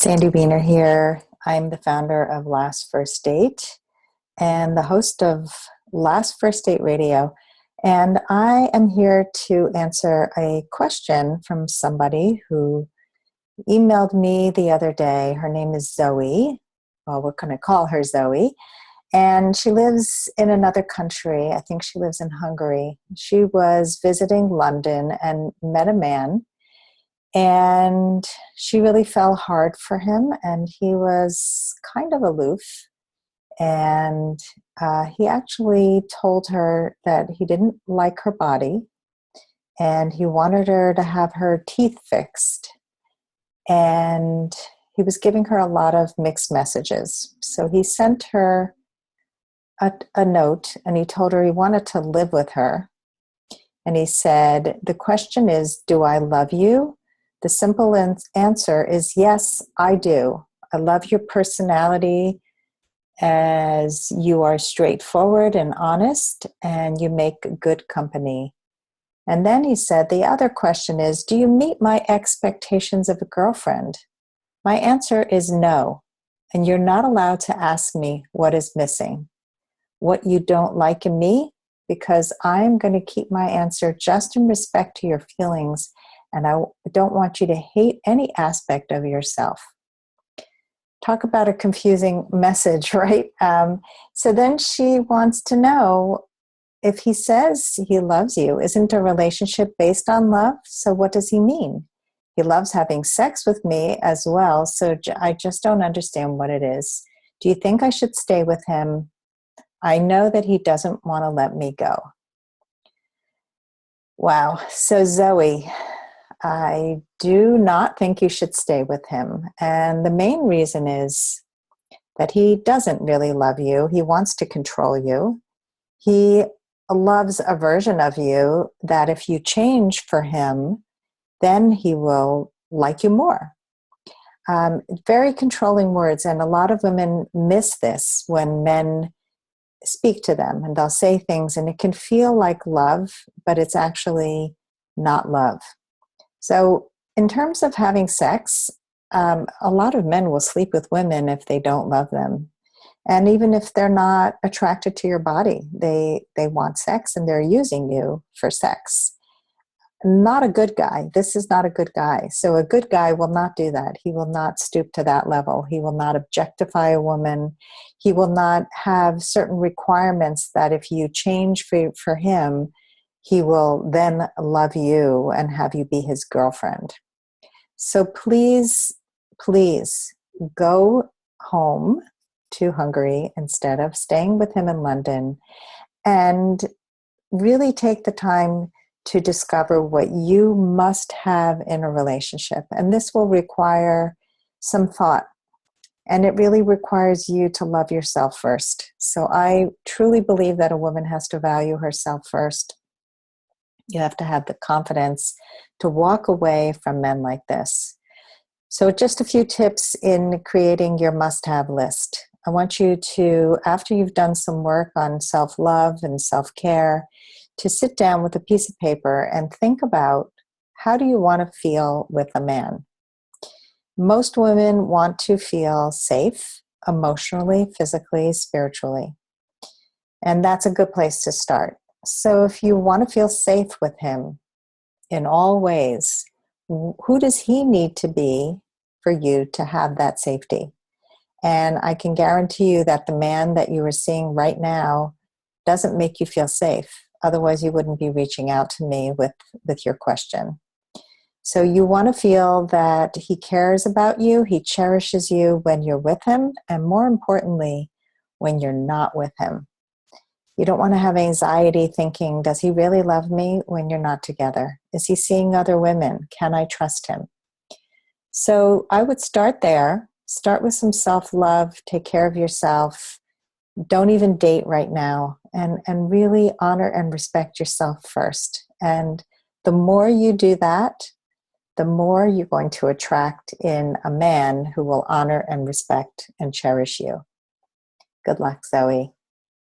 Sandy Weiner here. I'm the founder of Last First Date and the host of Last First Date Radio. And I am here to answer a question from somebody who emailed me the other day. Her name is Zoe. Well, we're going to call her Zoe. And she lives in another country. I think she lives in Hungary. She was visiting London and met a man. And she really fell hard for him, and he was kind of aloof. And he actually told her that he didn't like her body, and he wanted her to have her teeth fixed. And he was giving her a lot of mixed messages. So he sent her a note, and he told her he wanted to live with her. And he said, "The question is, do I love you? The simple answer is yes, I do. I love your personality as you are straightforward and honest, and you make good company." And then he said, the other question is, do you meet my expectations of a girlfriend? My answer is no. And you're not allowed to ask me what is missing, what you don't like in me, because I'm going to keep my answer just in respect to your feelings. And I don't want you to hate any aspect of yourself. Talk about a confusing message, right? So then she wants to know, if he says he loves you, isn't a relationship based on love? So what does he mean? He loves having sex with me as well. So I just don't understand what it is. Do you think I should stay with him? I know that he doesn't want to let me go. Wow. So Zoe, I do not think you should stay with him. And the main reason is that he doesn't really love you. He wants to control you. He loves a version of you that if you change for him, then he will like you more. Very controlling words. And a lot of women miss this when men speak to them, and they'll say things and it can feel like love, but it's actually not love. So in terms of having sex, a lot of men will sleep with women if they don't love them. And even if they're not attracted to your body, they want sex and they're using you for sex. Not a good guy. This is not a good guy. So a good guy will not do that. He will not stoop to that level. He will not objectify a woman. He will not have certain requirements that if you change for him, he will then love you and have you be his girlfriend. So please, please go home to Hungary instead of staying with him in London, and really take the time to discover what you must have in a relationship. And this will require some thought. And it really requires you to love yourself first. So I truly believe that a woman has to value herself first. You have to have the confidence to walk away from men like this. So just a few tips in creating your must-have list. I want you to, after you've done some work on self-love and self-care, to sit down with a piece of paper and think about, how do you want to feel with a man? Most women want to feel safe emotionally, physically, spiritually. And that's a good place to start. So if you want to feel safe with him in all ways, who does he need to be for you to have that safety? And I can guarantee you that the man that you are seeing right now doesn't make you feel safe. Otherwise, you wouldn't be reaching out to me with your question. So you want to feel that he cares about you, he cherishes you when you're with him, and more importantly, when you're not with him. You don't want to have anxiety thinking, does he really love me when you're not together? Is he seeing other women? Can I trust him? So I would start there. Start with some self-love, take care of yourself. Don't even date right now, and really honor and respect yourself first. And the more you do that, the more you're going to attract in a man who will honor and respect and cherish you. Good luck, Zoe.